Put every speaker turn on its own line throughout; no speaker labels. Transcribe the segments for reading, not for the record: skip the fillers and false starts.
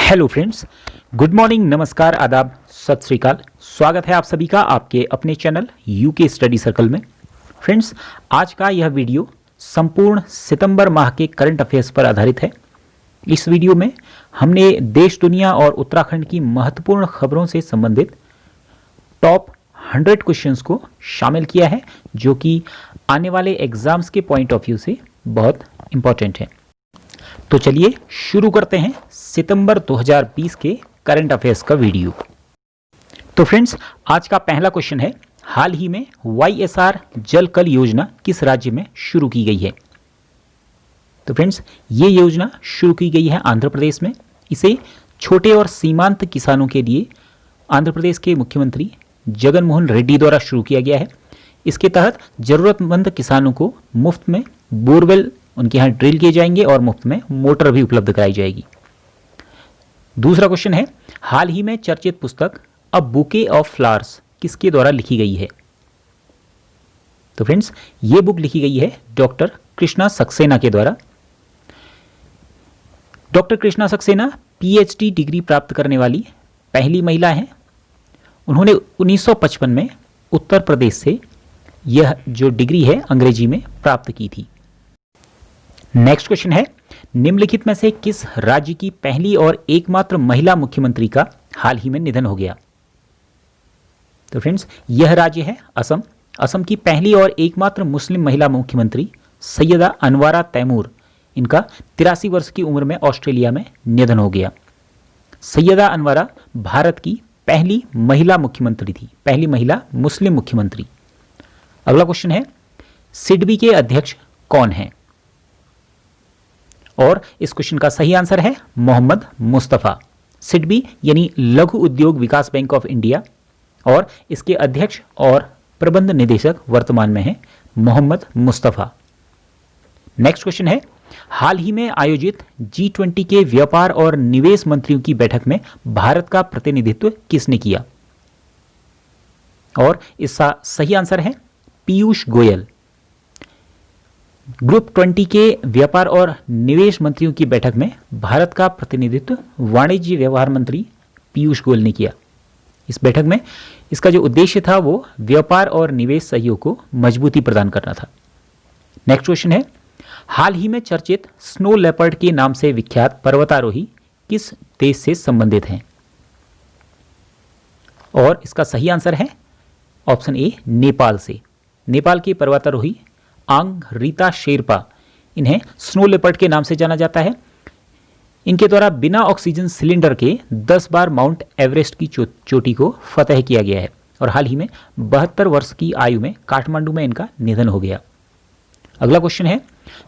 Hello friends, good morning, नमस्कार, आदाब, सत श्री अकाल। स्वागत है आप सभी का आपके अपने चैनल यूके स्टडी सर्कल में। फ्रेंड्स, आज का यह वीडियो संपूर्ण सितंबर माह के करंट अफेयर्स पर आधारित है। इस वीडियो में हमने देश, दुनिया और उत्तराखंड की महत्वपूर्ण खबरों से संबंधित टॉप 100 क्वेश्चंस को शामिल किया है, जो कि आने वाले एग्जाम्स के पॉइंट ऑफ व्यू से बहुत इंपॉर्टेंट है। तो चलिए शुरू करते हैं सितंबर 2020 के करंट अफेयर्स का वीडियो। तो फ्रेंड्स, आज का पहला क्वेश्चन है, हाल ही में YSR जल कल योजना किस राज्य में शुरू की गई है? तो फ्रेंड्स, ये योजना शुरू की गई है आंध्र प्रदेश में। इसे छोटे और सीमांत किसानों के लिए आंध्र प्रदेश के मुख्यमंत्री जगन मोहन रेड्डी द्वारा शुरू किया गया है। इसके तहत जरूरतमंद किसानों को मुफ्त में बोरवेल उनके यहाँ ड्रिल किए जाएंगे और मुफ्त में मोटर भी उपलब्ध कराई जाएगी। दूसरा क्वेश्चन है, हाल ही में चर्चित पुस्तक अ बुके ऑफ फ्लावर्स किसके द्वारा लिखी गई है? तो फ्रेंड्स, ये बुक लिखी गई है डॉक्टर कृष्णा सक्सेना के द्वारा। Doctor Krishna Saxena PhD degree प्राप्त करने वाली पहली महिला हैं। उन्होंने 1955 में उत्तर प्रदेश से यह जो डिग्री है अंग्रेजी में प्राप्त की थी। नेक्स्ट क्वेश्चन है, निम्नलिखित में से किस राज्य की पहली और एकमात्र महिला मुख्यमंत्री का हाल ही में निधन हो गया? तो फ्रेंड्स, यह राज्य है असम। असम की पहली और एकमात्र मुस्लिम महिला मुख्यमंत्री सैयदा अनवारा तैमूर, इनका 83 वर्ष की उम्र में ऑस्ट्रेलिया में निधन हो गया। सैयदा अनवारा भारत की पहली महिला मुख्यमंत्री थी, पहली महिला मुस्लिम मुख्यमंत्री। अगला क्वेश्चन है, सिडबी के अध्यक्ष कौन हैं? और इस क्वेश्चन का सही आंसर है मोहम्मद मुस्तफा। सिडबी यानी लघु उद्योग विकास बैंक ऑफ इंडिया, और इसके अध्यक्ष और प्रबंध निदेशक वर्तमान में हैं मोहम्मद मुस्तफा। नेक्स्ट क्वेश्चन है, हाल ही में आयोजित G20 के व्यापार और निवेश मंत्रियों की बैठक में भारत का प्रतिनिधित्व किसने किया? और इसका सही आंसर है पीयूष गोयल। ग्रुप 20 के व्यापार और निवेश मंत्रियों की बैठक में भारत का प्रतिनिधित्व वाणिज्य व्यवहार मंत्री पीयूष गोयल ने किया। इस बैठक में इसका जो उद्देश्य था वो व्यापार और निवेश सहयोग को मजबूती प्रदान करना था। नेक्स्ट क्वेश्चन है, हाल ही में चर्चित स्नो लेपर्ड के नाम से विख्यात पर्वतारोही किस देश से संबंधित हैं? और इसका सही आंसर है ऑप्शन ए, नेपाल से। नेपाल के पर्वतारोही आंग रीता शेरपा, इन्हें स्नो लेपर्ड के नाम से जाना जाता है। इनके द्वारा बिना ऑक्सीजन सिलेंडर के 10 बार माउंट एवरेस्ट की चोटी को फतह किया गया है, और हाल ही में 72 वर्ष की आयु में काठमांडू में इनका निधन हो गया। अगला क्वेश्चन है,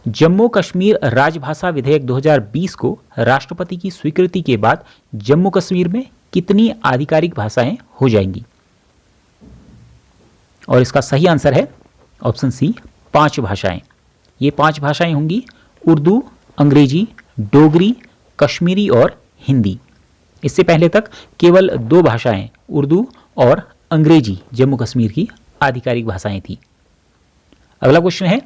जम्मू कश्मीर राजभाषा विधेयक 2020 को राष्ट्रपति की स्वीकृति के बाद जम्मू कश्मीर में कितनी आधिकारिक भाषाएं हो जाएंगी? और इसका सही आंसर है ऑप्शन सी, 5 भाषाएं। ये 5 भाषाएं होंगी उर्दू, अंग्रेजी, डोगरी, कश्मीरी और हिंदी। इससे पहले तक केवल 2 भाषाएं उर्दू और अंग्रेजी जम्मू कश्मीर की आधिकारिक भाषाएं थी। अगला क्वेश्चन है,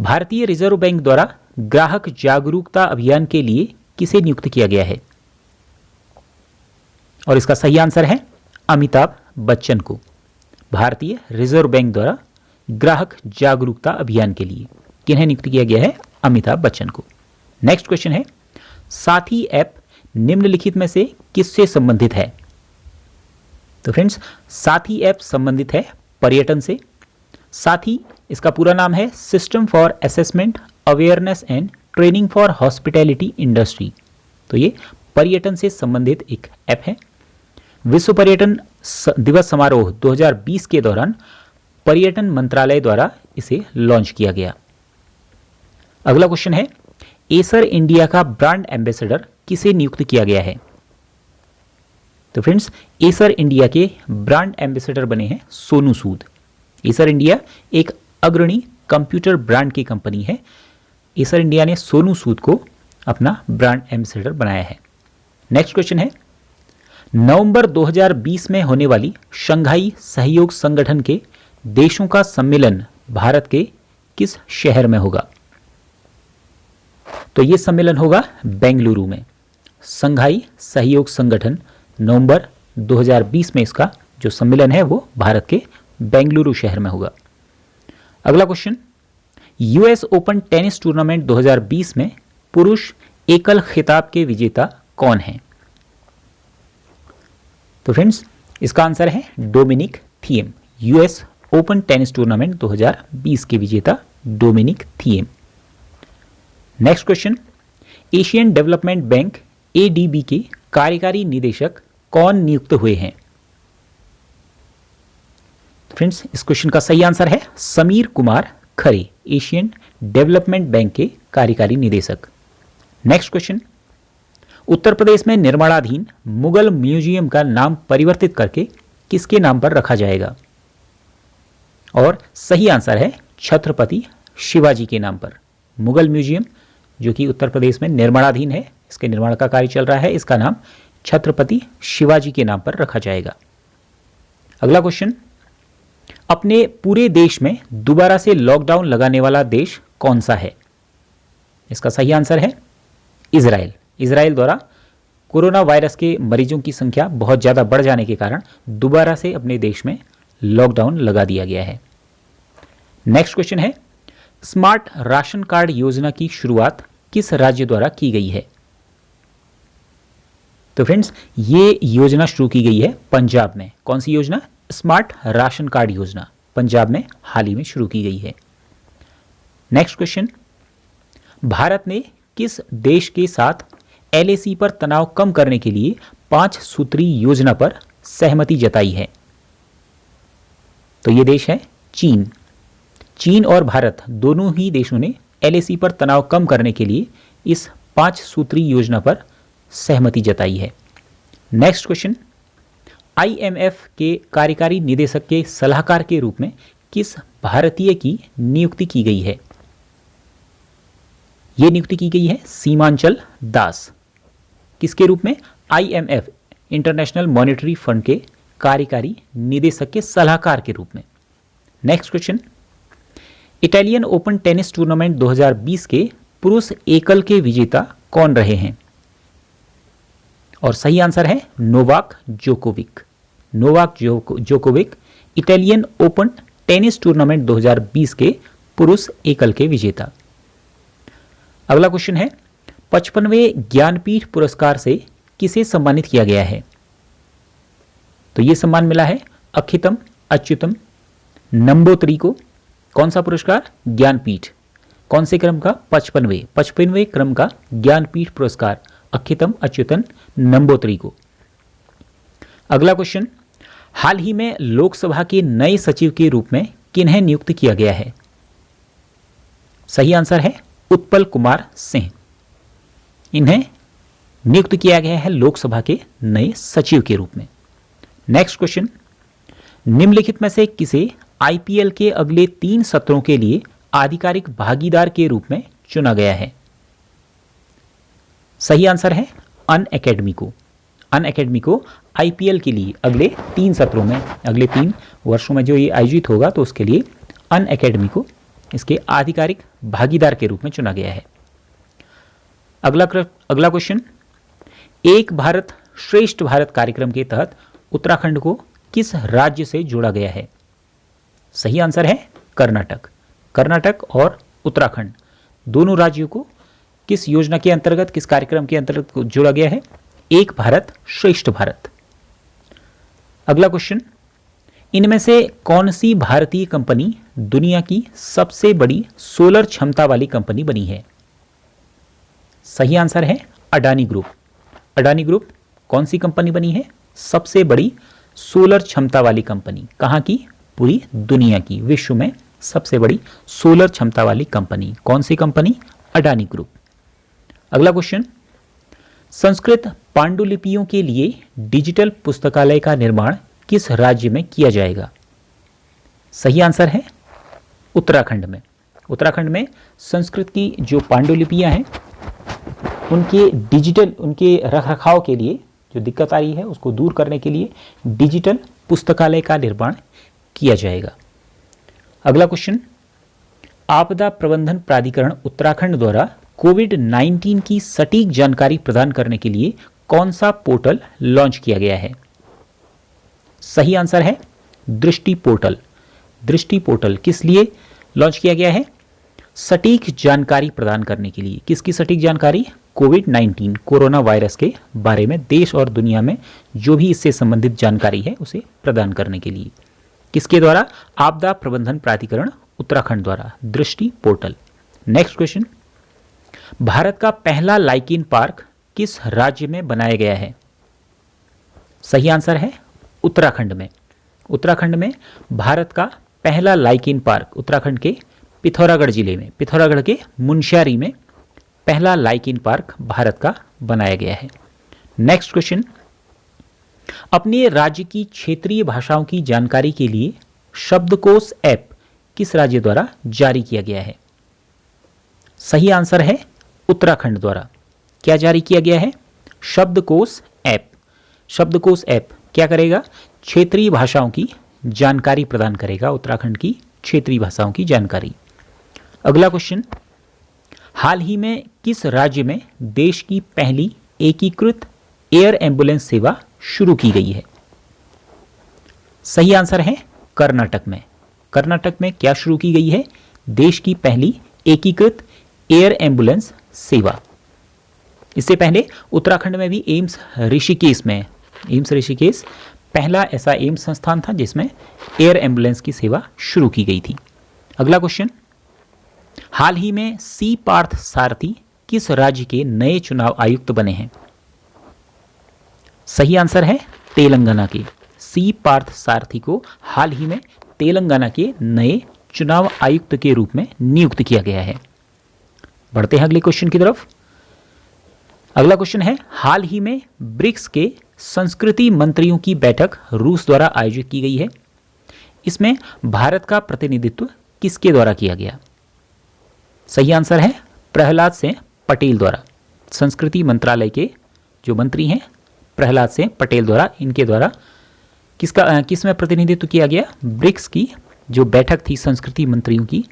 भारतीय रिजर्व बैंक द्वारा ग्राहक जागरूकता अभियान के लिए किसे नियुक्त किया गया है? और इसका सही आंसर है अमिताभ बच्चन को। भारतीय रिजर्व बैंक द्वारा ग्राहक जागरूकता अभियान के लिए किन्हें नियुक्त किया गया है? अमिताभ बच्चन को। नेक्स्ट क्वेश्चन है, साथी ऐप निम्नलिखित में से किससे संबंधित है? तो फ्रेंड्स, साथी ऐप संबंधित है पर्यटन से। साथी, इसका पूरा नाम है system for assessment, awareness and training for hospitality industry. तो ये पर्यटन से संबंधित एक ऐप है। विश्व पर्यटन दिवस समारोह 2020 के दौरान पर्यटन मंत्रालय द्वारा इसे लॉन्च किया गया। अगला क्वेश्चन है, एसर इंडिया का ब्रांड एम्बेसडर किसे नियुक्त किया गया है? तो फ्रेंड्स, एसर इंडिया के ब्रांड एम्बेसडर बने हैं सोनू सूद। एसर इंडिया एक अग्रणी कंप्यूटर ब्रांड की कंपनी है। एसर इंडिया ने सोनू सूद को अपना ब्रांड एम्बेसडर बनाया है। नेक्स्ट क्वेश्चन है, नवंबर 2020 में होने वाली शंघाई सहयोग संगठन के देशों का सम्मेलन भारत के किस शहर में होगा? तो यह सम्मेलन होगा बेंगलुरु में। संघाई सहयोग संगठन, नवंबर 2020 में इसका जो सम्मेलन है वो भारत के बेंगलुरु शहर में होगा। अगला question, US open tennis tournament 2020 में पुरुष एकल खिताब के विजेता कौन हैं? तो फ्रेंड्स इसका आंसर है Dominic Thiem. US open tennis tournament 2020 के विजेता Dominic Thiem. Next question, Asian development bank ADB के कार्यकारी निदेशक कौन नियुक्त हुए हैं? फ्रेंड्स इस क्वेश्चन का सही आंसर है Sameer Kumar Khare, Asian development bank के कार्यकारी निदेशक। नेक्स्ट क्वेश्चन, उत्तर प्रदेश में निर्माणाधीन मुगल म्यूजियम का नाम परिवर्तित करके किसके नाम पर रखा जाएगा? और सही आंसर है छत्रपति शिवाजी के नाम पर। मुगल म्यूजियम जो कि उत्तर प्रदेश में निर्माणाधीन है, इसके निर्माण का कार्य चल रहा है, इसका नाम छत्रपति शिवाजी के नाम पर रखा जाएगा। अगला क्वेश्चन, अपने पूरे देश में दोबारा से लॉकडाउन लगाने वाला देश कौन सा है? इसका सही आंसर है इजराइल। इजराइल द्वारा कोरोना वायरस के मरीजों की संख्या बहुत ज़्यादा बढ़ जाने के कारण दोबारा से अपने देश में लॉकडाउन लगा दिया गया है। नेक्स्ट क्वेश्चन है, स्मार्ट राशन कार्ड योजना की शुरुआत किस राज्य द्वारा की गई है? तो फ्रेंड्स ये योजना शुरू की गई है पंजाब में। कौन सी योजना? स्मार्ट राशन कार्ड योजना पंजाब में हाल ही में शुरू की गई है। नेक्स्ट क्वेश्चन, भारत ने किस देश के साथ एलएसी पर तनाव कम करने के लिए 5 सूत्री योजना पर सहमति जताई है? तो ये देश है चीन। चीन और भारत दोनों ही देशों ने एलएसी पर तनाव कम करने के लिए इस 5 सूत्री योजना पर सहमति जताई है। नेक्स्ट क्वेश्चन, आईएमएफ के कार्यकारी निदेशक के सलाहकार के रूप में किस भारतीय की नियुक्ति की गई है? यह नियुक्ति की गई है सीमांचल दास। किसके रूप में? आईएमएफ इंटरनेशनल मॉनेटरी फंड के कार्यकारी निदेशक के सलाहकार के रूप में। Next question, Italian open tennis tournament 2020 के पुरुष एकल के विजेता कौन रहे हैं? और सही आंसर है Novak Djokovic. Novak Djokovic Italian open tennis tournament 2020 के पुरुष एकल के विजेता। अगला क्वेश्चन है, 55वें ज्ञानपीठ पुरस्कार से किसे सम्मानित किया गया है? तो यह सम्मान मिला है अखितम अच्युतम नंबोत्री को। कौन सा पुरस्कार? ज्ञानपीठ। कौन से क्रम का? 55वें क्रम का ज्ञानपीठ पुरस्कार अखितम अच्युतन नंबोत्री को। अगला क्वेश्चन, हाल ही में लोकसभा के नए सचिव के रूप में किन्हें नियुक्त किया गया है? सही आंसर है उत्पल कुमार सिंह। इन्हें नियुक्त किया गया है लोकसभा के नए सचिव के रूप में। नेक्स्ट क्वेश्चन, निम्नलिखित में से किसे आईपीएल के अगले 3 सत्रों के लिए आधिकारिक भागीदार के रूप में चुना गया है? सही आंसर है अनअकैडमी को। अनअकैडमी को आईपीएल के लिए अगले 3 सत्रों में, अगले 3 वर्षों में जो ये आयोजित होगा तो उसके लिए अनअकैडमी को इसके आधिकारिक भागीदार के रूप में चुना गया है। अगला क्वेश्चन, एक भारत श्रेष्ठ भारत कार्यक्रम के तहत उत्तराखंड को किस राज्य से जोड़ा गया है? सही आंसर है कर्नाटक। कर्नाटक और उत्तराखंड दोनों राज्यों को किस योजना के अंतर्गत, किस कार्यक्रम के अंतर्गत जोड़ा गया है? एक भारत श्रेष्ठ भारत। अगला क्वेश्चन, इनमें से कौन सी भारतीय कंपनी दुनिया की सबसे बड़ी सोलर क्षमता वाली कंपनी बनी है? सही आंसर है अडानी ग्रुप। अडानी ग्रुप कौन सी कंपनी बनी है? सबसे बड़ी सोलर क्षमता वाली कंपनी। कहां की? पूरी दुनिया की, विश्व में सबसे बड़ी सोलर क्षमता वाली कंपनी। कौन सी कंपनी? अडानी ग्रुप। अगला क्वेश्चन, संस्कृत पांडुलिपियों के लिए डिजिटल पुस्तकालय का निर्माण किस राज्य में किया जाएगा? सही आंसर है उत्तराखंड में। उत्तराखंड में संस्कृत की जो पांडुलिपियां हैं उनके डिजिटल, उनके रखरखाव के लिए जो दिक्कत आ रही है उसको दूर करने के लिए डिजिटल पुस्तकालय का निर्माण किया जाएगा। अगला क्वेश्चन, आपदा प्रबंधन प्राधिकरण उत्तराखंड द्वारा कोविड-19 की सटीक जानकारी प्रदान करने के लिए कौन सा पोर्टल लॉन्च किया गया है? सही आंसर है दृष्टि पोर्टल। दृष्टि पोर्टल किस लिए लॉन्च किया गया है? सटीक जानकारी प्रदान करने के लिए। किसकी सटीक जानकारी? कोविड-19 कोरोना वायरस के बारे में देश और दुनिया में जो भी इससे संबंधित जानकारी है उसे प्रदान करने के लिए। किसके द्वारा? आपदा प्रबंधन प्राधिकरण उत्तराखंड द्वारा, दृष्टि पोर्टल। नेक्स्ट क्वेश्चन, भारत का पहला लाइकिन पार्क किस राज्य में बनाया गया है? सही आंसर है उत्तराखंड में। उत्तराखंड में भारत का पहला लाइकिन पार्क उत्तराखंड के पिथौरागढ़ जिले में, पिथौरागढ़ के मुनस्यारी में पहला लाइकिन पार्क भारत का बनाया गया है। नेक्स्ट क्वेश्चन, अपने राज्य की क्षेत्रीय भाषाओं की जानकारी के लिए शब्दकोश ऐप किस राज्य द्वारा जारी किया गया है? सही आंसर है उत्तराखंड द्वारा। क्या जारी किया गया है? शब्दकोश ऐप। शब्दकोश ऐप क्या करेगा? क्षेत्रीय भाषाओं की जानकारी प्रदान करेगा, उत्तराखंड की क्षेत्रीय भाषाओं की जानकारी। अगला क्वेश्चन, हाल ही में किस राज्य में देश की पहली एकीकृत एयर एम्बुलेंस सेवा शुरू की गई है? सही आंसर है कर्नाटक में। कर्नाटक में क्या शुरू की गई है? देश की पहली एकीकृत एयर एम्बुलेंस सेवा। इससे पहले उत्तराखंड में भी एम्स ऋषिकेश में, एम्स ऋषिकेश पहला ऐसा एम्स संस्थान था जिसमें एयर एम्बुलेंस की सेवा शुरू की गई थी। अगला क्वेश्चन, हाल ही में सी पार्थ सारथी किस राज्य के नए चुनाव आयुक्त बने हैं? सही आंसर है तेलंगाना के। सी पार्थ सारथी को हाल ही में तेलंगाना के नए चुनाव आयुक्त के रूप में नियुक्त किया गया है। बढ़ते हैं अगले क्वेश्चन की तरफ। अगला क्वेश्चन है, हाल ही में ब्रिक्स के संस्कृति मंत्रियों की बैठक रूस द्वारा आयोजित की गई है। इसमें भारत का प्रतिनिधित्व किसके द्वारा किया गया? सही आंसर है प्रहलाद सिंह पटेल द्वारा। संस्कृति मंत्रालय के जो मंत्री हैं प्रहलाद सिंह पटेल द्वारा, इनके द्वारा किसमें प्रतिनिधित्व किया गया? ब्रिक्स की जो बैठक थी संस्कृति मंत्रियों की,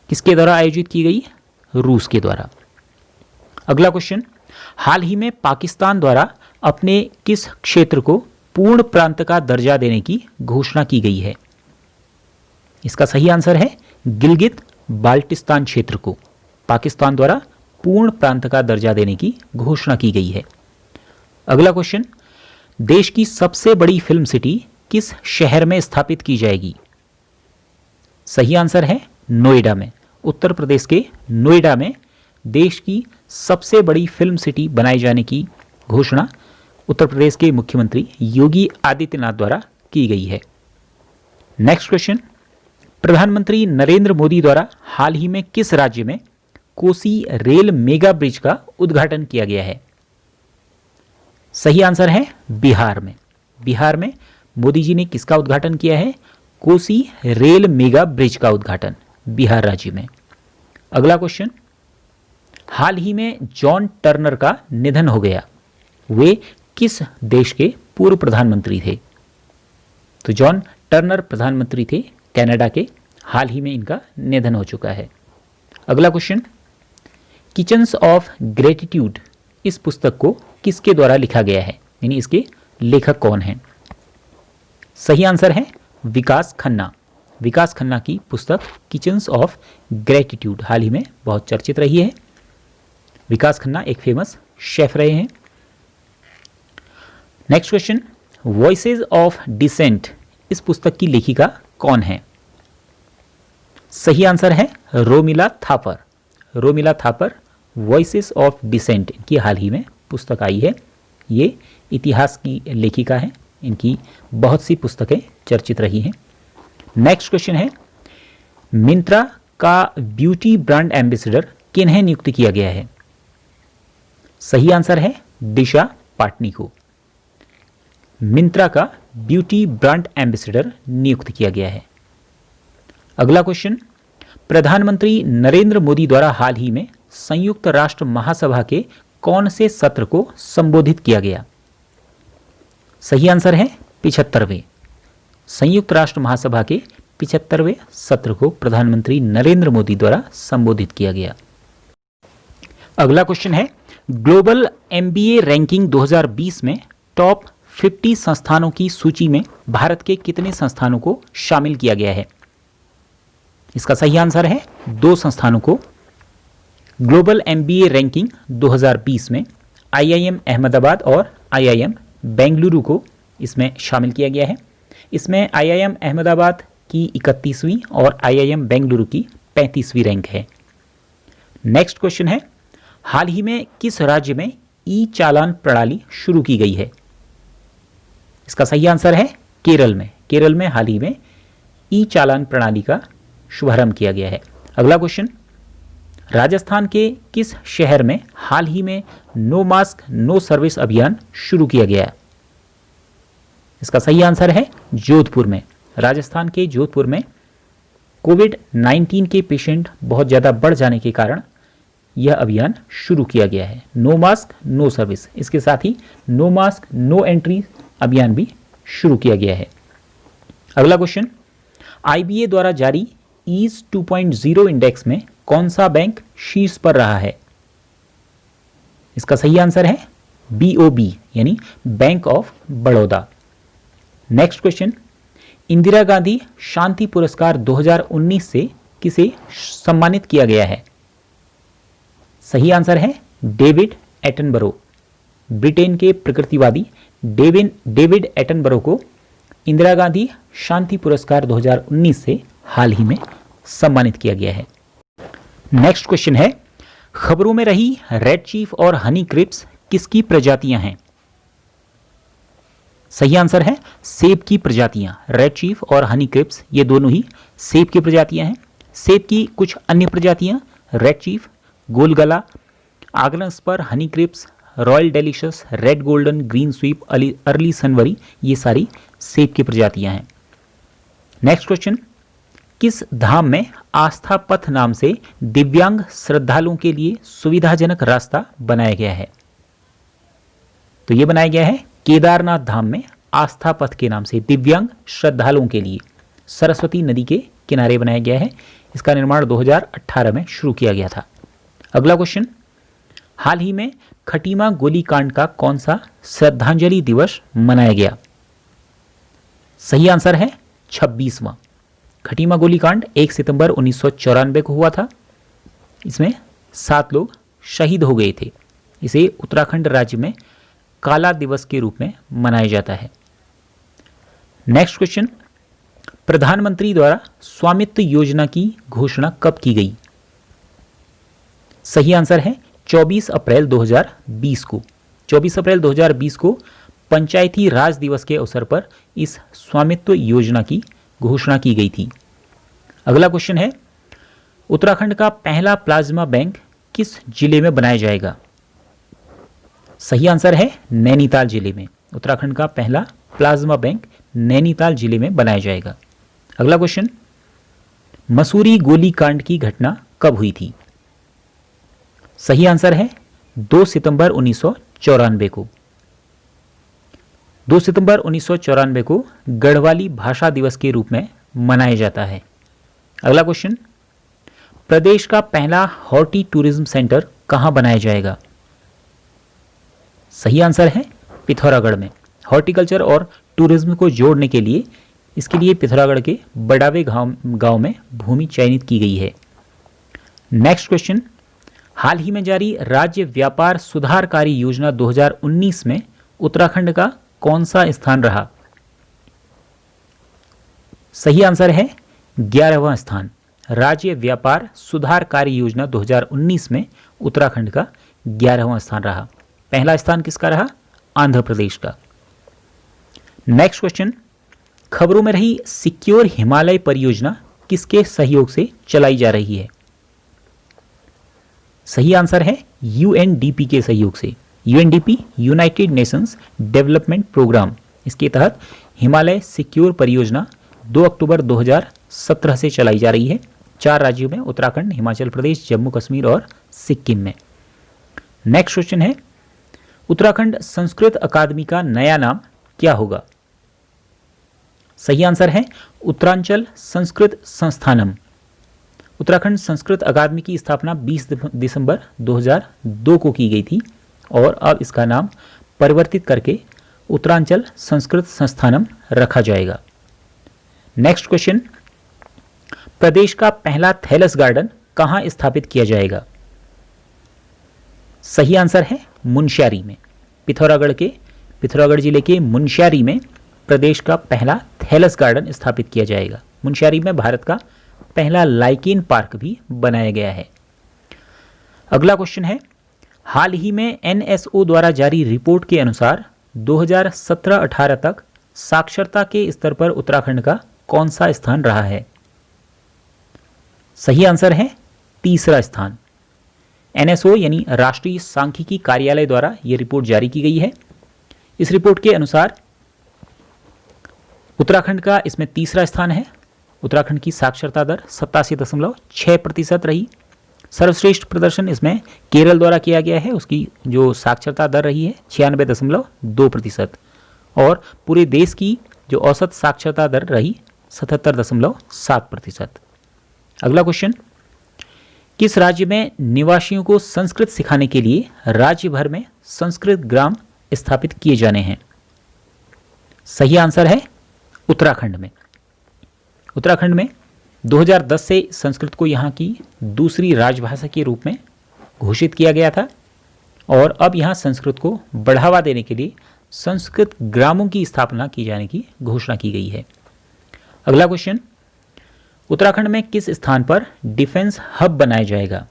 किसके द्वारा आयोजित की गई? रूस के द्वारा। अगला क्वेश्चन, हाल ही में पाकिस्तान द्वारा अपने किस क्षेत्र को पूर्ण प्रांत का दर्जा देने की घोषणा की गई है? इसका सही आंसर है गिलगित बाल्टिस्तान क्षेत्र को पाकिस्तान द्वारा पूर्ण प्रांत का दर्जा देने की घोषणा की गई है। अगला क्वेश्चन, देश की सबसे बड़ी फिल्म सिटी किस शहर में स्थापित की जाएगी? सही आंसर है नोएडा में। उत्तर प्रदेश के नोएडा में देश की सबसे बड़ी फिल्म सिटी बनाए जाने की घोषणा उत्तर प्रदेश के मुख्यमंत्री योगी आदित्यनाथ द्वारा की गई है। नेक्स्ट क्वेश्चन, प्रधानमंत्री नरेंद्र मोदी द्वारा हाल ही में किस राज्य में कोसी रेल मेगा ब्रिज का उद्घाटन किया गया है? सही आंसर है बिहार में। बिहार में मोदी जी ने किसका उद्घाटन किया है? कोसी रेल मेगा ब्रिज का उद्घाटन बिहार राज्य में। अगला क्वेश्चन, हाल ही में जॉन टर्नर का निधन हो गया, वे किस देश के पूर्व प्रधानमंत्री थे? तो जॉन टर्नर प्रधानमंत्री थे कनाडा के, हाल ही में इनका निधन हो चुका है। अगला क्वेश्चन, किचन्स ऑफ ग्रेटिट्यूड इस पुस्तक को किसके द्वारा लिखा गया है, यानी इसके लेखक कौन हैं? सही आंसर है विकास खन्ना। विकास खन्ना की पुस्तक किचन्स ऑफ ग्रेटिट्यूड हाल ही में बहुत चर्चित रही है। विकास खन्ना एक फेमस शेफ रहे हैं। Next question, voices of dissent इस पुस्तक की लेखिका कौन है? सही आंसर है Romila Thapar. Romila Thapar voices of dissent की हाल ही में पुस्तक आई है। ये इतिहास की लेखिका है, इनकी बहुत सी पुस्तकें चर्चित रही हैं। नेक्स्ट क्वेश्चन है, मिंत्रा का ब्यूटी ब्रांड एम्बेसडर किन्हें नियुक्त किया गया है? सही आंसर है दिशा पाटनी को। मिंत्रा का ब्यूटी ब्रांड एम्बेसडर नियुक्त किया गया है। अगला क्वेश्चन, प्रधानमंत्री नरेंद्र मोदी द्वारा हाल ही में संयुक्त राष्ट्र महासभा के कौन से सत्र को संबोधित किया गया? सही आंसर है 75वें। संयुक्त राष्ट्र महासभा के 75वें सत्र को प्रधानमंत्री नरेंद्र मोदी द्वारा संबोधित किया गया। अगला क्वेश्चन है, ग्लोबल एमबीए रैंकिंग 2020 में टॉप 50 संस्थानों की सूची में भारत के कितने संस्थानों को शामिल किया गया है? इसका सही आंसर है 2 संस्थानों को। ग्लोबल एमबीए रैंकिंग 2020 में आईआईएम अहमदाबाद और आईआईएम बेंगलुरु को इसमें शामिल किया गया है। इसमें आईआईएम अहमदाबाद की 31वीं और आईआईएम बेंगलुरु की 35वीं रैंक है। नेक्स्ट क्वेश्चन है, हाल ही में किस राज्य में ई चालान प्रणाली शुरू की गई है? इसका सही आंसर है केरल में। केरल में हाल ही में ई चालान प्रणाली का शुभारंभ किया गया है। अगला क्वेश्चन, राजस्थान के किस शहर में हाल ही में नो मास्क नो सर्विस अभियान शुरू किया गया है? इसका सही आंसर है जोधपुर में। राजस्थान के जोधपुर में कोविड-19 के पेशेंट बहुत ज़्यादा बढ़ जाने के कारण यह अभियान शुरू किया गया है, नो मास्क नो सर्विस। इसके साथ ही नो मास्क नो एंट्री अभियान भी शुरू किया गया है। अगला क्वेश्चन, आईबीए द्वारा जारी ईज 2.0 इंडेक्स में कौन सा बैंक शीर्ष पर रहा है? इसका सही आंसर है बीओबी यानी bank of Baroda. Next question, Indira Gandhi शांति पुरस्कार 2019 से किसे सम्मानित किया गया है? सही आंसर है डेविड एटनबरो। ब्रिटेन के प्रकृतिवादी डेविड एटनबरो को इंदिरा गांधी शांति पुरस्कार 2019 से हाल ही में सम्मानित किया गया है। नेक्स्ट क्वेश्चन है, खबरों में रही रेड चीफ और हनी क्रिप्स किसकी प्रजातियां हैं? सही आंसर है सेब की प्रजातियां। रेड चीफ और हनी क्रिप्स ये दोनों ही सेब की प्रजातियां हैं। सेब की कुछ अन्य प्रजातियां रेड चीफ, गोलगला, आगलन spur, honey crisps, royal delicious, red golden, green sweep, early सनवरी, ये सारी सेब की प्रजातियां हैं। नेक्स्ट क्वेश्चन, किस धाम में आस्था पथ नाम से दिव्यांग श्रद्धालुओं के लिए सुविधाजनक रास्ता बनाया गया है? तो यह बनाया गया है केदारनाथ धाम में आस्था पथ के नाम से दिव्यांग श्रद्धालुओं के लिए सरस्वती नदी के किनारे बनाया गया है। इसका निर्माण 2018 में शुरू किया गया था। अगला क्वेश्चन, हाल ही में खटीमा गोलीकांड का कौन सा श्रद्धांजलि दिवस मनाया गया? सही आंसर है 26वां। खटीमा गोलीकांड 1 सितंबर 1994 को हुआ था। इसमें 7 लोग शहीद हो गए थे। इसे उत्तराखंड राज्य में काला दिवस के रूप में मनाया जाता है। नेक्स्ट क्वेश्चन, प्रधानमंत्री द्वारा स्वामित्व योजना की घोषणा कब की गई? सही आंसर है 24 अप्रैल 2020 को। 24 अप्रैल 2020 को पंचायती राज दिवस के अवसर पर इस स्वामित्व योजना की घोषणा की गई थी। अगला क्वेश्चन है, उत्तराखंड का पहला प्लाज्मा बैंक किस जिले में बनाया जाएगा? सही आंसर है नैनीताल जिले में। उत्तराखंड का पहला प्लाज्मा बैंक नैनीताल जिले में बनाया जाएगा। अगला क्वेश्चन, मसूरी गोलीकांड की घटना कब हुई थी? सही आंसर है 2 सितंबर 1994 को। 2 सितंबर 1994 को गढ़वाली भाषा दिवस के रूप में मनाया जाता है। अगला क्वेश्चन, प्रदेश का पहला हॉर्टी टूरिज्म सेंटर कहां बनाया जाएगा? सही आंसर है पिथौरागढ़ में। हॉर्टिकल्चर और टूरिज्म को जोड़ने के लिए इसके लिए पिथौरागढ़ के बड़ावे गांव में भूमि चयनित की गई है। नेक्स्ट क्वेश्चन, हाल ही में जारी राज्य व्यापार सुधारकारी योजना 2019 में उत्तराखंड का कौन सा स्थान रहा? सही आंसर है 11वां स्थान। राज्य व्यापार सुधारकारी योजना 2019 में उत्तराखंड का 11वां स्थान रहा। पहला स्थान किसका रहा? आंध्र प्रदेश का। नेक्स्ट क्वेश्चन, खबरों में रही सिक्योर हिमालय परियोजना किसके सहयोग से चलाई जा रही है? सही आंसर है यूएनडीपी के सहयोग से। UNDP United Nations development programme, इसके तहत हिमालय सिक्योर परियोजना 2 अक्टूबर 2017 से चलाई जा रही है 4 राज्यों में, उत्तराखंड, हिमाचल प्रदेश, जम्मू कश्मीर और सिक्किम में। नेक्स्ट क्वेश्चन है, उत्तराखंड संस्कृत अकादमी का नया नाम क्या होगा? सही आंसर है उत्तरांचल संस्कृत संस्थानम। उत्तराखंड संस्कृत अकादमी की स्थापना 20 दिसंबर 2002 को की गई थी और अब इसका नाम परिवर्तित करके उत्तरांचल संस्कृत संस्थानम रखा जाएगा। नेक्स्ट क्वेश्चन, प्रदेश का पहला थैलस गार्डन कहां स्थापित किया जाएगा? सही आंसर है मुनस्यारी में। पिथौरागढ़ जिले के मुनस्यारी में प्रदेश का पहला थैलस गार्डन स्थापित किया जाएगा। मुनस्यारी में भारत का पहला लाइकेन पार्क भी बनाया गया है। अगला क्वेश्चन है, हाल ही में एनएसओ द्वारा जारी रिपोर्ट के अनुसार 2017-18 तक साक्षरता के स्तर पर उत्तराखंड का कौन सा स्थान रहा है? सही आंसर है तीसरा स्थान। एनएसओ यानी राष्ट्रीय सांख्यिकी कार्यालय द्वारा यह रिपोर्ट जारी की गई है। इस रिपोर्ट के अनुसार उत्तराखंड का इसमें तीसरा स्थान है। उत्तराखंड की साक्षरता दर 87.6% रही। सर्वश्रेष्ठ प्रदर्शन इसमें केरल द्वारा किया गया है, उसकी जो साक्षरता दर रही है 96.2% और पूरे देश की जो औसत साक्षरता दर रही 77.7%। अगला क्वेश्चन, किस राज्य में निवासियों को संस्कृत सिखाने के लिए राज्य भर में संस्कृत ग्राम स्थापित किए जाने हैं? सही आंसर है उत्तराखंड में। उत्तराखंड में 2010 से संस्कृत को यहाँ की दूसरी राजभाषा के रूप में घोषित किया गया था और अब यहाँ संस्कृत को बढ़ावा देने के लिए संस्कृत ग्रामों की स्थापना की जाने की घोषणा की गई है। अगला क्वेश्चन, उत्तराखंड में किस स्थान पर डिफेंस हब बनाया जाएगा?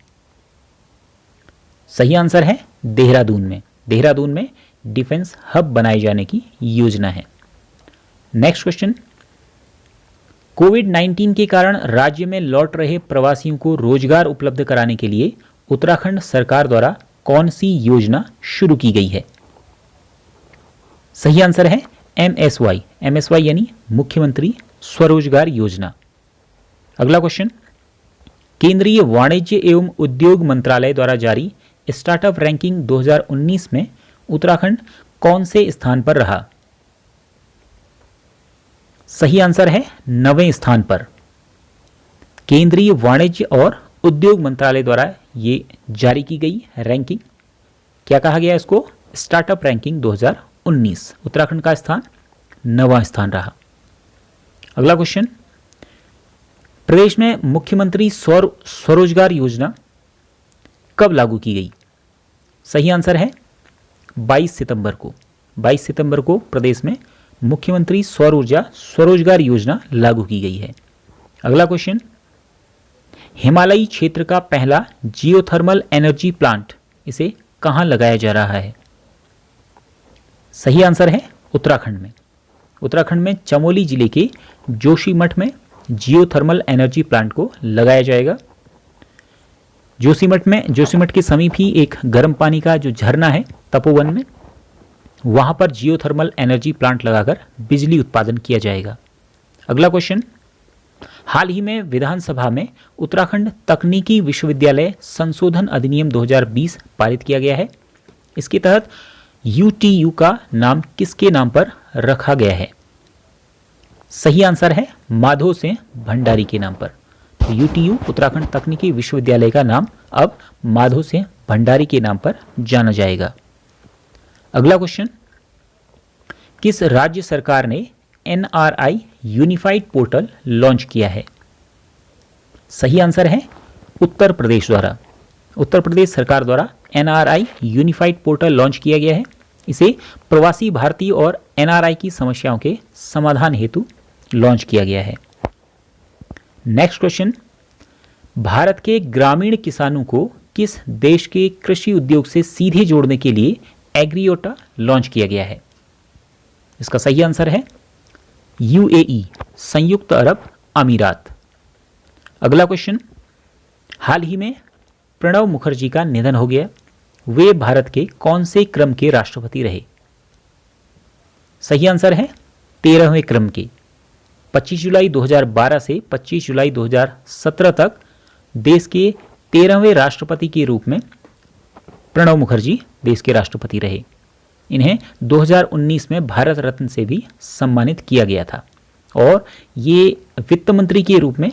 सही आंसर है देहरादून में। देहरादून में डिफेंस हब बनाए जाने की योजना है। नेक्स्ट क्वेश्चन, कोविड-19 के कारण राज्य में लौट रहे प्रवासियों को रोजगार उपलब्ध कराने के लिए उत्तराखंड सरकार द्वारा कौन सी योजना शुरू की गई है? सही आंसर है एमएसवाई। एमएसवाई यानी मुख्यमंत्री स्वरोजगार योजना। अगला क्वेश्चन, केंद्रीय वाणिज्य एवं उद्योग मंत्रालय द्वारा जारी स्टार्टअप रैंकिंग 2019 में उत्तराखंड कौन से स्थान पर रहा? सही आंसर है 9वें स्थान पर। केंद्रीय वाणिज्य और उद्योग मंत्रालय द्वारा ये जारी की गई रैंकिंग, क्या कहा गया इसको? Startup ranking 2019। उत्तराखंड का स्थान 9वां स्थान रहा। अगला क्वेश्चन, प्रदेश में मुख्यमंत्री स्वरोजगार योजना कब लागू की गई? सही आंसर है 22 सितंबर को। 22 सितंबर को प्रदेश में मुख्यमंत्री स्वरोजगार योजना लागू की गई है। अगला क्वेश्चन, हिमालयी क्षेत्र का पहला जियोथर्मल एनर्जी प्लांट इसे कहां लगाया जा रहा है? सही आंसर है उत्तराखंड में। उत्तराखंड में चमोली जिले के जोशीमठ में जियोथर्मल एनर्जी प्लांट को लगाया जाएगा। जोशीमठ के समीप ही एक गर्म पानी का जो झरना है तपोवन में, वहां पर जियोथर्मल एनर्जी प्लांट लगाकर बिजली उत्पादन किया जाएगा। अगला क्वेश्चन, हाल ही में विधानसभा में उत्तराखंड तकनीकी विश्वविद्यालय संशोधन अधिनियम 2020 पारित किया गया है। इसके तहत यूटीयू का नाम किसके नाम पर रखा गया है? सही आंसर है माधो सिंह भंडारी के नाम पर। तो यूटीयू उत्तराखंड तकनीकी विश्वविद्यालय का नाम अब माधो सिंह भंडारी के नाम पर जाना जाएगा। अगला क्वेश्चन, किस राज्य सरकार ने एनआरआई यूनिफाइड पोर्टल लॉन्च किया है? सही आंसर है उत्तर प्रदेश द्वारा। उत्तर प्रदेश सरकार द्वारा एनआरआई यूनिफाइड पोर्टल लॉन्च किया गया है। इसे प्रवासी भारतीय और एनआरआई की समस्याओं के समाधान हेतु लॉन्च किया गया है। नेक्स्ट क्वेश्चन, भारत के ग्रामीण किसानों को किस देश के कृषि उद्योग से सीधे जोड़ने के लिए एग्रीओटा लॉन्च किया गया है? इसका सही आंसर है यूएई, संयुक्त अरब अमीरात। अगला क्वेश्चन, हाल ही में प्रणब मुखर्जी का निधन हो गया। वे भारत के कौन से क्रम के राष्ट्रपति रहे? सही आंसर है 13वें क्रम के। 25 जुलाई 2012 से 25 जुलाई 2017 तक देश के 13वें राष्ट्रपति के रूप में प्रणब मुखर्जी देश के राष्ट्रपति रहे। इन्हें 2019 में भारत रत्न से भी सम्मानित किया गया था और ये वित्त मंत्री के रूप में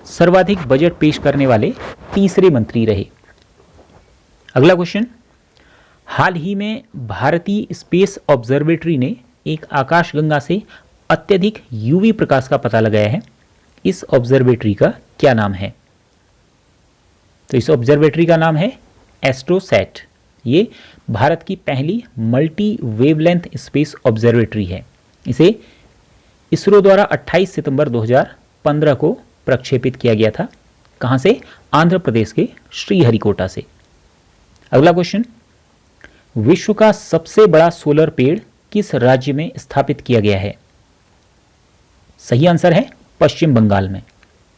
सर्वाधिक बजट पेश करने वाले तीसरे मंत्री रहे। अगला क्वेश्चन, हाल ही में भारतीय स्पेस ऑब्जर्वेटरी ने एक आकाशगंगा से अत्यधिक यूवी प्रकाश का पता लगाया है। इस ऑब्जर्वेटरी का क्या नाम है? तो इस ऑब्जर्वेटरी का नाम है एस्ट्रोसैट। ये भारत की पहली मल्टी वेवलेंथ स्पेस ऑब्जर्वेटरी है। इसे इसरो द्वारा 28 सितंबर 2015 को प्रक्षेपित किया गया था। कहां से? आंध्र प्रदेश के श्रीहरिकोटा से। अगला क्वेश्चन, विश्व का सबसे बड़ा सोलर पेड़ किस राज्य में स्थापित किया गया है? सही आंसर है पश्चिम बंगाल में।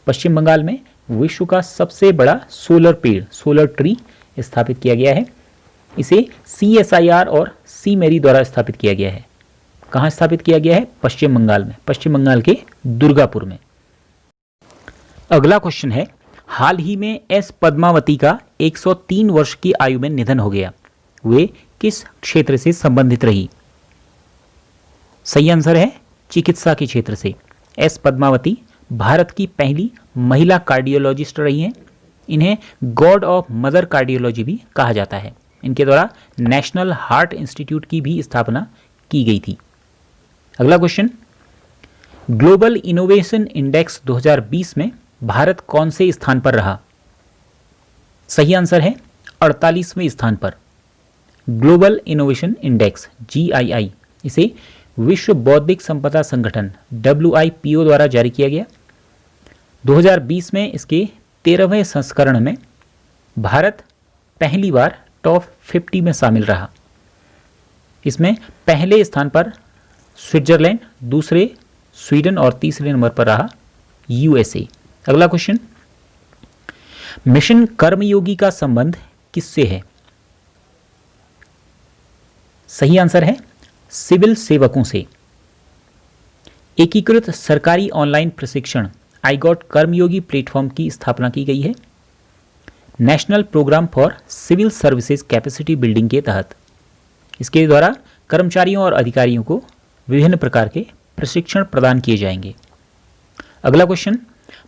पश्चिम बंगाल में विश्व का सबसे बड़ा सोलर पेड़, सोलर ट्री स्थापित किया गया है। इसे CSIR और CMERI द्वारा स्थापित किया गया है। कहां स्थापित किया गया है? पश्चिम बंगाल में, पश्चिम बंगाल के दुर्गापुर में। अगला क्वेश्चन है, हाल ही में एस पद्मावती का 103 वर्ष की आयु में निधन हो गया। वे किस क्षेत्र से संबंधित रही? सही आंसर है चिकित्सा के क्षेत्र से। एस पद्मावती भारत की पहली महिला कार्डियोलॉजिस्ट रही हैं। इन्हें गॉड ऑफ मदर कार्डियोलॉजी भी कहा जाता है। इनके द्वारा नेशनल हार्ट इंस्टीट्यूट की भी स्थापना की गई थी। अगला क्वेश्चन, ग्लोबल इनोवेशन इंडेक्स 2020 में भारत कौन से स्थान पर रहा? सही आंसर है 48वें स्थान पर। ग्लोबल इनोवेशन इंडेक्स GII, इसे विश्व बौद्धिक संपदा संगठन WIPO द्वारा जारी किया गया। 2020 में इसके 13वें संस्करण में भारत पहली बार टॉप 50 में शामिल रहा। इसमें पहले स्थान पर स्विट्जरलैंड, दूसरे स्वीडन और तीसरे नंबर पर रहा USA। अगला क्वेश्चन, मिशन कर्मयोगी का संबंध किससे है? सही आंसर है सिविल सेवकों से। एकीकृत सरकारी ऑनलाइन प्रशिक्षण आईगॉट कर्मयोगी प्लेटफॉर्म की स्थापना की गई है। National programme for civil services capacity building के तहत इसके द्वारा कर्मचारियों और अधिकारियों को विभिन्न प्रकार के प्रशिक्षण प्रदान किए जाएंगे। अगला क्वेश्चन,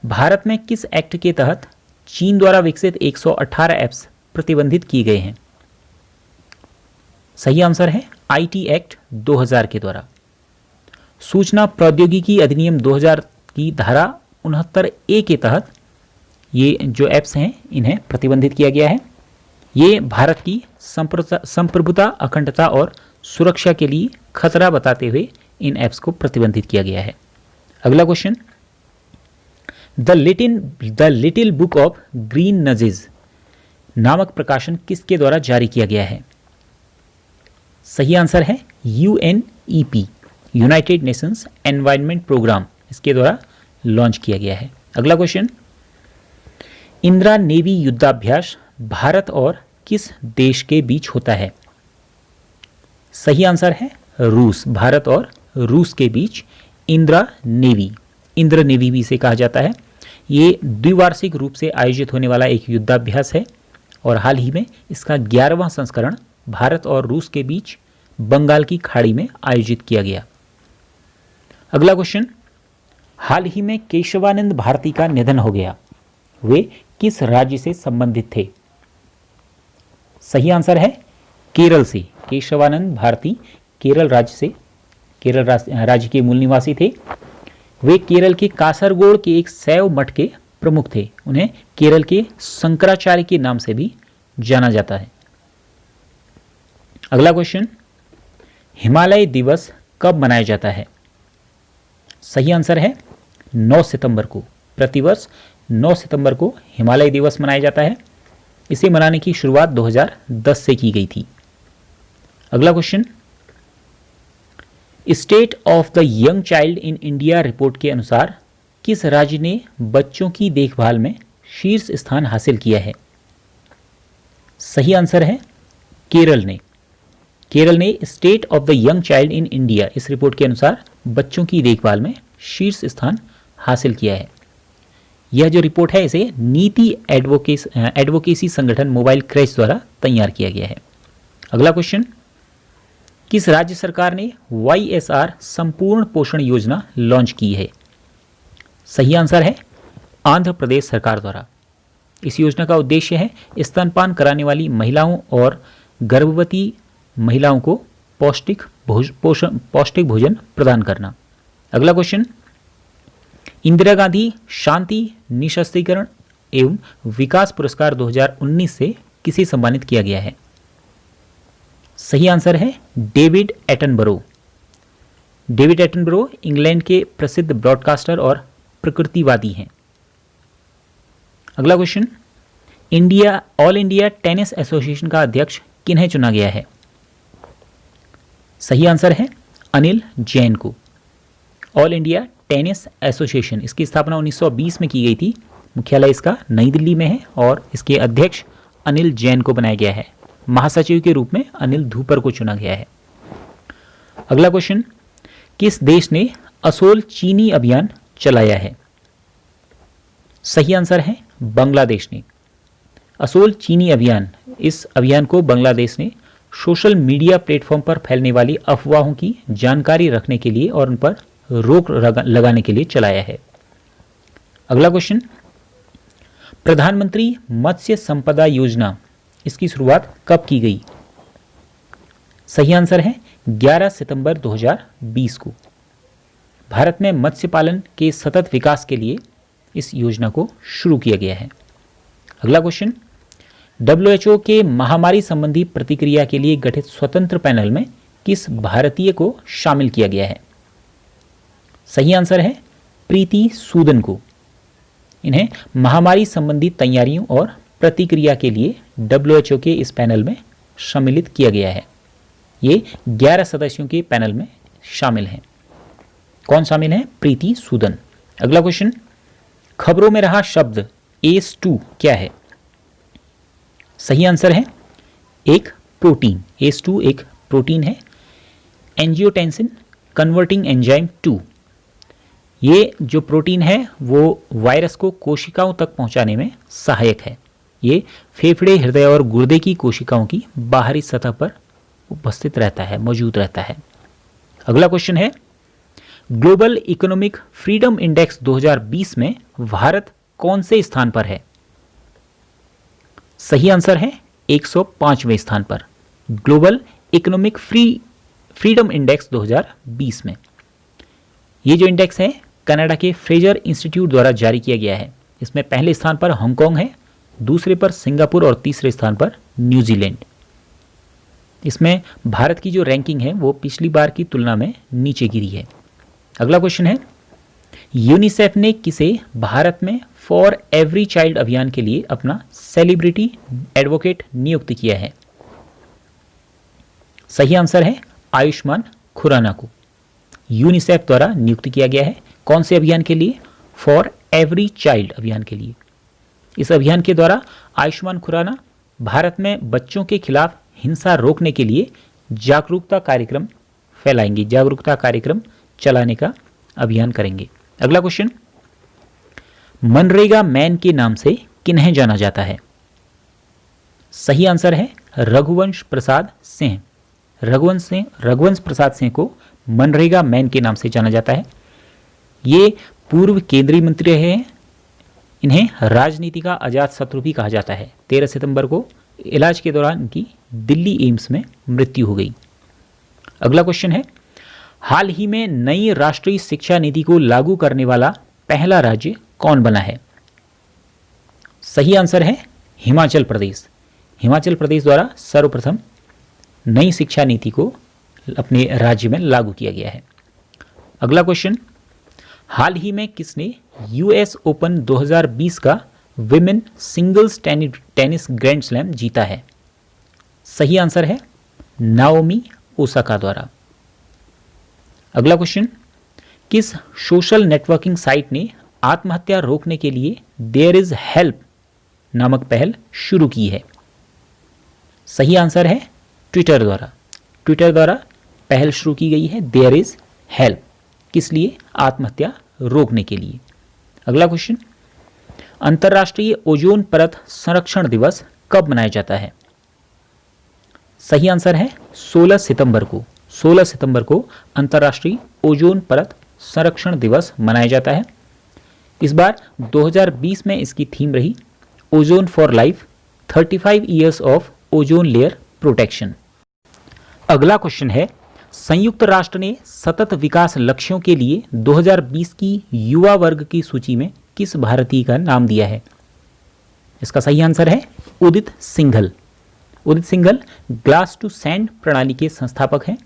भारत में किस एक्ट के तहत चीन द्वारा विकसित 118 ऐप्स प्रतिबंधित किए गए हैं? सही आंसर है IT एक्ट 2000 के द्वारा। सूचना प्रौद्योगिकी अधिनियम 2000 की धारा 69A के तहत ये जो ऐप्स हैं इन्हें प्रतिबंधित किया गया है। ये भारत की संप्रभुता, अखंडता और सुरक्षा के लिए खतरा बताते हुए इन ऐप्स को प्रतिबंधित किया गया है। अगला question, the little book of green nudges नामक प्रकाशन किसके द्वारा जारी किया गया है? सही आंसर है UNEP, United Nations environment programme, इसके द्वारा लॉन्च किया गया है। अगला क्वेश्चन, इंदिरा नेवी युद्धाभ्यास भारत और किस देश के बीच होता है? सही आंसर है रूस। भारत और रूस के बीच इंदिरा नेवी भी इसे कहा जाता है। ये द्विवार्षिक रूप से आयोजित होने वाला एक युद्धाभ्यास है और हाल ही में इसका 11वां संस्करण भारत और रूस के बीच बंगाल की खाड़ी में आयोजित किया गया। अगला क्वेश्चन, हाल ही में केशवानंद भारती का निधन हो गया। वे किस राज्य से संबंधित थे? सही आंसर है केरल से। केशवानंद भारती केरल राज्य के मूल निवासी थे। वे केरल के कासरगोड के एक शैव मठ के प्रमुख थे। उन्हें केरल के शंकराचार्य के नाम से भी जाना जाता है। अगला क्वेश्चन, हिमालय दिवस कब मनाया जाता है? सही आंसर है 9 सितंबर को। प्रतिवर्ष 9 सितंबर को हिमालय दिवस मनाया जाता है। इसे मनाने की शुरुआत 2010 से की गई थी। अगला question, state of the young child in India report के अनुसार किस राज्य ने बच्चों की देखभाल में शीर्ष स्थान हासिल किया है? सही आंसर है केरल ने। केरल ने state of the young child in India इस रिपोर्ट के अनुसार बच्चों की देखभाल में शीर्ष स्थान हासिल किया है। यह जो रिपोर्ट है इसे नीति एडवोकेसी संगठन मोबाइल क्रैश द्वारा तैयार किया गया है। अगला क्वेश्चन, किस राज्य सरकार ने YSR संपूर्ण पोषण योजना लॉन्च की है? सही आंसर है आंध्र प्रदेश सरकार द्वारा। इस योजना का उद्देश्य है स्तनपान कराने वाली महिलाओं और गर्भवती महिलाओं को पौष्टिक भोजन प्रदान करना। अगला क्वेश्चन, इंदिरा गांधी शांति निःशस्त्रीकरण एवं विकास पुरस्कार 2019 से किसे सम्मानित किया गया है? सही आंसर है David Attenborough. David Attenborough England के प्रसिद्ध ब्रॉडकास्टर और प्रकृतिवादी हैं। अगला question, all India tennis association का अध्यक्ष किन्हें चुना गया है? सही आंसर है अनिल जैन को। ऑल इंडिया टेनिस एसोसिएशन, इसकी स्थापना 1920 में की गई थी। मुख्यालय इसका नई दिल्ली में है और इसके अध्यक्ष अनिल जैन को बनाया गया है। महासचिव के रूप में अनिल धूपर को चुना गया है। अगला क्वेश्चन, किस देश ने असोल चीनी अभियान चलाया है? सही आंसर है बांग्लादेश ने। असोल चीनी अभियान, इस अभियान को बांग्लादेश ने सोशल मीडिया प्लेटफॉर्म पर फैलने वाली अफवाहों की जानकारी रखने के लिए और उन पर रोक लगाने के लिए चलाया है। अगला क्वेश्चन, प्रधानमंत्री मत्स्य संपदा योजना, इसकी शुरुआत कब की गई? सही आंसर है 11 सितंबर 2020 को। भारत में मत्स्य पालन के सतत विकास के लिए इस योजना को शुरू किया गया है। अगला क्वेश्चन, WHO के महामारी संबंधी प्रतिक्रिया के लिए गठित स्वतंत्र पैनल में किस भारतीय को शामिल किया गया है? सही आंसर है प्रीति सूदन को। इन्हें महामारी संबंधी तैयारियों और प्रतिक्रिया के लिए WHO के इस पैनल में सम्मिलित किया गया है। ये 11 सदस्यों के पैनल में शामिल हैं। कौन शामिल है? प्रीति सूदन। अगला क्वेश्चन, खबरों में रहा शब्द ACE2 क्या है? सही आंसर है एक प्रोटीन। ACE2 एक प्रोटीन है, एंजियोटेंसिन कन्वर्टिंग एंजाइम 2। ये जो प्रोटीन है वो वायरस को कोशिकाओं तक पहुंचाने में सहायक है। ये फेफड़े, हृदय और गुर्दे की कोशिकाओं की बाहरी सतह पर उपस्थित रहता है, मौजूद रहता है। अगला क्वेश्चन है, ग्लोबल इकोनॉमिक फ्रीडम इंडेक्स 2020 में भारत कौन से स्थान पर है? सही आंसर है 105वें स्थान पर, ग्लोबल इकोनॉमिक फ्रीडम इंडेक्स 2020 में। ये जो इंडेक्स है कनाडा के फ्रेजर इंस्टीट्यूट द्वारा जारी किया गया है। इसमें पहले स्थान पर हांगकांग है, दूसरे पर सिंगापुर और तीसरे स्थान पर न्यूजीलैंड। इसमें भारत की जो रैंकिंग है वो पिछली बार की तुलना में नीचे गिरी है। अगला क्वेश्चन है, यूनिसेफ ने किसे भारत में फॉर एवरी चाइल्ड अभियान के लिए अपना सेलिब्रिटी एडवोकेट नियुक्त किया है? सही आंसर है आयुष्मान खुराना को। यूनिसेफ द्वारा नियुक्त किया गया है। कौन से अभियान के लिए? फॉर एवरी चाइल्ड अभियान के लिए। इस अभियान के द्वारा आयुष्मान खुराना भारत में बच्चों के खिलाफ हिंसा रोकने के लिए जागरूकता कार्यक्रम फैलाएंगे, जागरूकता कार्यक्रम चलाने का अभियान करेंगे। अगला क्वेश्चन, मनरेगा मैन के नाम से किन्हें जाना जाता है? सही आंसर है रघुवंश प्रसाद सिंह। रघुवंश प्रसाद सिंह को मनरेगा मैन के नाम से जाना जाता है। ये पूर्व केंद्रीय मंत्री रहे हैं। इन्हें राजनीति का अजात शत्रु भी कहा जाता है। 13 सितंबर को इलाज के दौरान इनकी दिल्ली एम्स में मृत्यु हो गई। अगला क्वेश्चन है, हाल ही में नई राष्ट्रीय शिक्षा नीति को लागू करने वाला पहला राज्य कौन बना है? सही आंसर है हिमाचल प्रदेश। हिमाचल प्रदेश द्वारा सर्वप्रथम नई शिक्षा नीति को अपने राज्य में लागू किया गया है। अगला क्वेश्चन, हाल ही में किसने यूएस ओपन 2020 का women singles tennis grand slam जीता है? सही आंसर है नाओमी ओसाका द्वारा। अगला क्वेश्चन, किस सोशल नेटवर्किंग साइट ने आत्महत्या रोकने के लिए देयर इज हेल्प नामक पहल शुरू की है? सही आंसर है ट्विटर द्वारा। ट्विटर द्वारा पहल शुरू की गई है देयर इज हेल्प। किस लिए? आत्महत्या रोकने के लिए। अगला क्वेश्चन, अंतर्राष्ट्रीय ओजोन परत संरक्षण दिवस कब मनाया जाता है? सही आंसर है 16 सितंबर को। 16 सितंबर को अंतर्राष्ट्रीय ओजोन परत संरक्षण दिवस मनाया जाता है। इस बार 2020 में इसकी थीम रही ozone for life, 35 years of ozone layer protection. अगला क्वेश्चन है, संयुक्त राष्ट्र ने सतत विकास लक्ष्यों के लिए 2020 की युवा वर्ग की सूची में किस भारतीय का नाम दिया है? इसका सही आंसर है उदित सिंघल। उदित सिंघल ग्लास टू सैंड प्रणाली के संस्थापक हैं।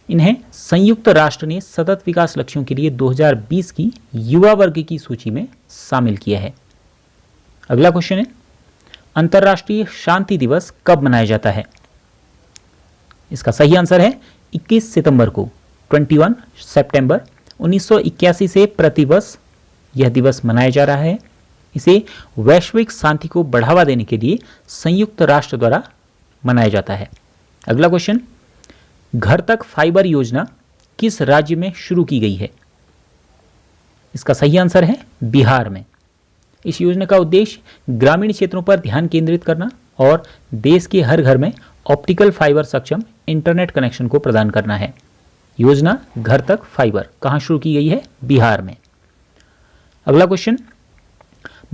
इन्हें संयुक्त राष्ट्र ने सतत विकास लक्ष्यों के लिए 2020 की युवा वर्ग की सूची में शामिल किया है। अगला क्वेश्चन है, अंतर्राष्ट्रीय शांति दिवस कब मनाया जाता है? इसका सही आंसर है 21 सितंबर को। 21 सितंबर 1981 से प्रतिवर्ष यह दिवस मनाया जा रहा है। इसे वैश्विक शांति को बढ़ावा देने के लिए संयुक्त राष्ट्र द्वारा मनाया जाता है। अगला क्वेश्चन, घर तक फाइबर योजना किस राज्य में शुरू की गई है? इसका सही आंसर है बिहार में। इस योजना का उद्देश्य ग्रामीण क्षेत्रों पर ध्यान केंद्रित करना और देश के हर घर में ऑप्टिकल फाइबर सक्षम इंटरनेट कनेक्शन को प्रदान करना है। योजना घर तक फाइबर कहां शुरू की गई है? बिहार में। अगला क्वेश्चन,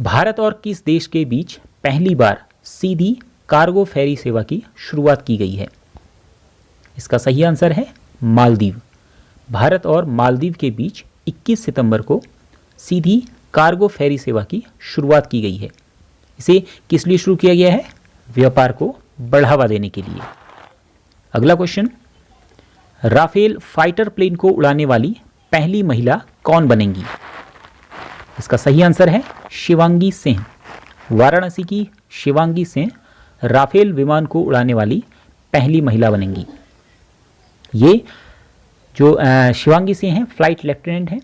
भारत और किस देश के बीच पहली बार सीधी कार्गो फेरी सेवा की शुरुआत की गई है? इसका सही आंसर है मालदीव। भारत और मालदीव के बीच 21 सितंबर को सीधी कार्गो फेरी सेवा की शुरुआत की गई है। इसे किस लिए शुरू किया गया है? व्यापार को बढ़ावा देने के लिए। अगला क्वेश्चन, राफेल फाइटर प्लेन को उड़ाने वाली पहली महिला कौन बनेंगी? इसका सही आंसर है शिवांगी सिंह। वाराणसी की शिवांगी सिंह राफेल विमान को उड़ाने वाली पहली महिला बनेंगी। ये जो शिवांगी सिंह हैं फ्लाइट लेफ्टिनेंट हैं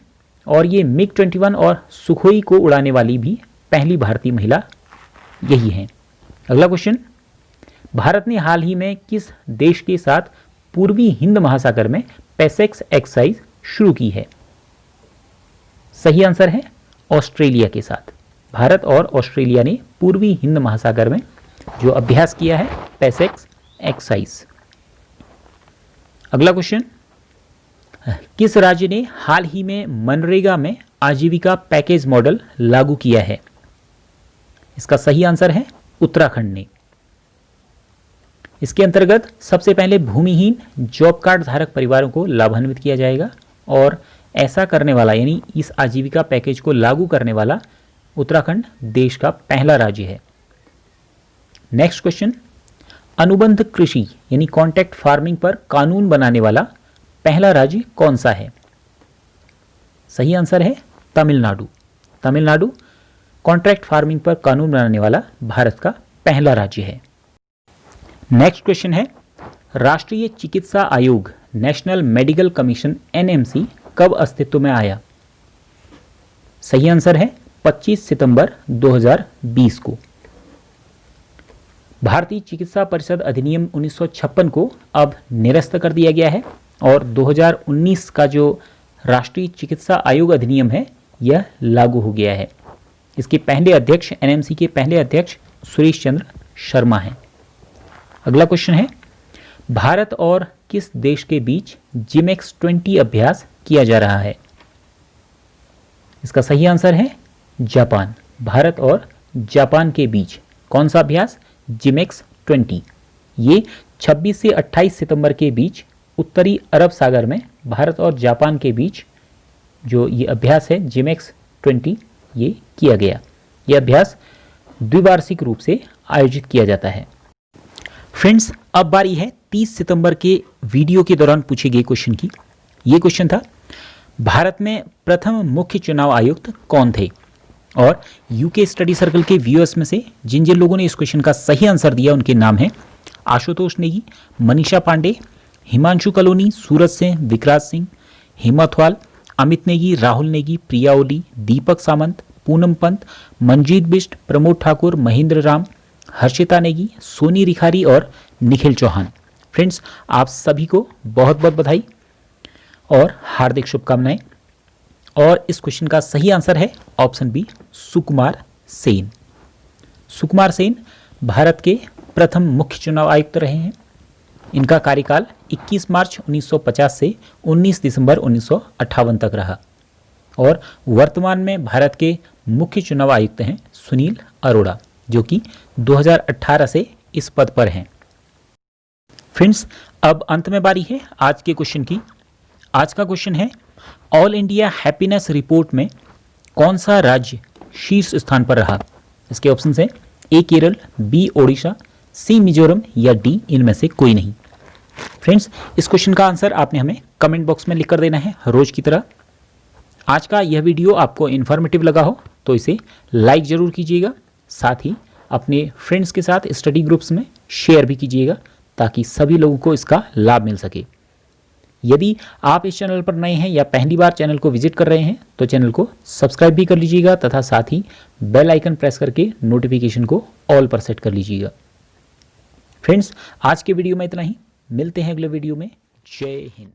और ये मिग 21 और सुखोई को उड़ाने वाली भी पहली भारतीय महिला यही हैं। अगला क्वेश्चन, भारत ने हाल ही में किस देश के साथ पूर्वी हिंद महासागर में पैसेक्स एक्सरसाइज शुरू की है? सही आंसर है ऑस्ट्रेलिया के साथ। भारत और ऑस्ट्रेलिया ने पूर्वी हिंद महासागर में जो अभ्यास किया है पैसेक्स एक्सरसाइज। अगला क्वेश्चन, किस राज्य ने हाल ही में मनरेगा में आजीविका पैकेज मॉडल लागू किया है? इसका सही आंसर है उत्तराखंड ने। इसके अंतर्गत सबसे पहले भूमिहीन जॉब कार्ड धारक परिवारों को लाभान्वित किया जाएगा और ऐसा करने वाला यानी इस आजीविका पैकेज को लागू करने वाला उत्तराखंड देश का पहला राज्य है। नेक्स्ट क्वेश्चन, अनुबंध कृषि यानी कॉन्ट्रैक्ट फार्मिंग पर कानून बनाने वाला पहला राज्य कौन सा है? सही आंसर है तमिलनाडु। तमिलनाडु कॉन्ट्रैक्ट फार्मिंग पर कानून बनाने वाला भारत का पहला राज्य है। नेक्स्ट क्वेश्चन है, राष्ट्रीय चिकित्सा आयोग नेशनल मेडिकल कमीशन एनएमसी कब अस्तित्व में आया? सही आंसर है 25 सितंबर 2020 को। भारतीय चिकित्सा परिषद अधिनियम 1956 को अब निरस्त कर दिया गया है और 2019 का जो राष्ट्रीय चिकित्सा आयोग अधिनियम है यह लागू हो गया है। इसके पहले अध्यक्ष एनएमसी के पहले अध्यक्ष सुरेश चंद्र शर्मा हैं। अगला क्वेश्चन है, भारत और किस देश के बीच जिमेक्स 20 अभ्यास किया जा रहा है? इसका सही आंसर है जापान। भारत और जापान के बीच कौन सा अभ्यास? जिमेक्स 20। ये 26 से 28 सितंबर के बीच उत्तरी अरब सागर में भारत और जापान के बीच जो ये अभ्यास है जिमेक्स 20 ये किया गया। यह अभ्यास द्विवार्षिक रूप से आयोजित किया जाता है। फ्रेंड्स, अब बारी है 30 सितंबर के वीडियो के दौरान पूछे गए क्वेश्चन की। ये क्वेश्चन था, भारत में प्रथम मुख्य चुनाव आयुक्त कौन थे? और यूके स्टडी सर्कल के व्यूअर्स में से जिन जिन लोगों ने इस क्वेश्चन का सही आंसर दिया उनके नाम हैं आशुतोष नेगी, मनीषा पांडे, हिमांशु कलोनी, सूरज सिंह, विकराज सिंह, हिम्मतवाल, अमित नेगी, राहुल नेगी, प्रिया ओली, दीपक सामंत, पूनम पंत, मंजीत बिष्ट, प्रमोद ठाकुर, महेंद्र राम, हर्षिता नेगी, सोनी रिखारी और निखिल चौहान। फ्रेंड्स, आप सभी को बहुत बहुत बधाई और हार्दिक शुभकामनाएं। और इस क्वेश्चन का सही आंसर है ऑप्शन बी, सुकुमार सेन। सुकुमार सेन भारत के प्रथम मुख्य चुनाव आयुक्त रहे हैं। इनका कार्यकाल 21 मार्च 1950 से 19 दिसंबर 1958 तक रहा और वर्तमान में भारत के मुख्य चुनाव आयुक्त हैं सुनील अरोड़ा, जो कि 2018 से इस पद पर हैं। फ्रेंड्स, अब अंत में बारी है आज के क्वेश्चन की। आज का क्वेश्चन है, ऑल इंडिया हैप्पीनेस रिपोर्ट में कौन सा राज्य शीर्ष स्थान पर रहा? इसके ऑप्शन हैं ए केरल, बी ओडिशा, सी मिजोरम या डी इनमें से कोई नहीं। फ्रेंड्स, इस क्वेश्चन का आंसर आपने हमें कमेंट बॉक्स में लिख कर देना है रोज की तरह। आज का यह वीडियो आपको इन्फॉर्मेटिव लगा हो तो इसे लाइक जरूर कीजिएगा, साथ ही अपने फ्रेंड्स के साथ स्टडी ग्रुप्स में शेयर भी कीजिएगा ताकि सभी लोगों को इसका लाभ मिल सके। यदि आप इस चैनल पर नए हैं या पहली बार चैनल को विजिट कर रहे हैं तो चैनल को सब्सक्राइब भी कर लीजिएगा तथा साथ ही बेल आइकन प्रेस करके नोटिफिकेशन को ऑल पर सेट कर लीजिएगा। फ्रेंड्स, आज के वीडियो में इतना ही। मिलते हैं अगले वीडियो में। जय हिंद।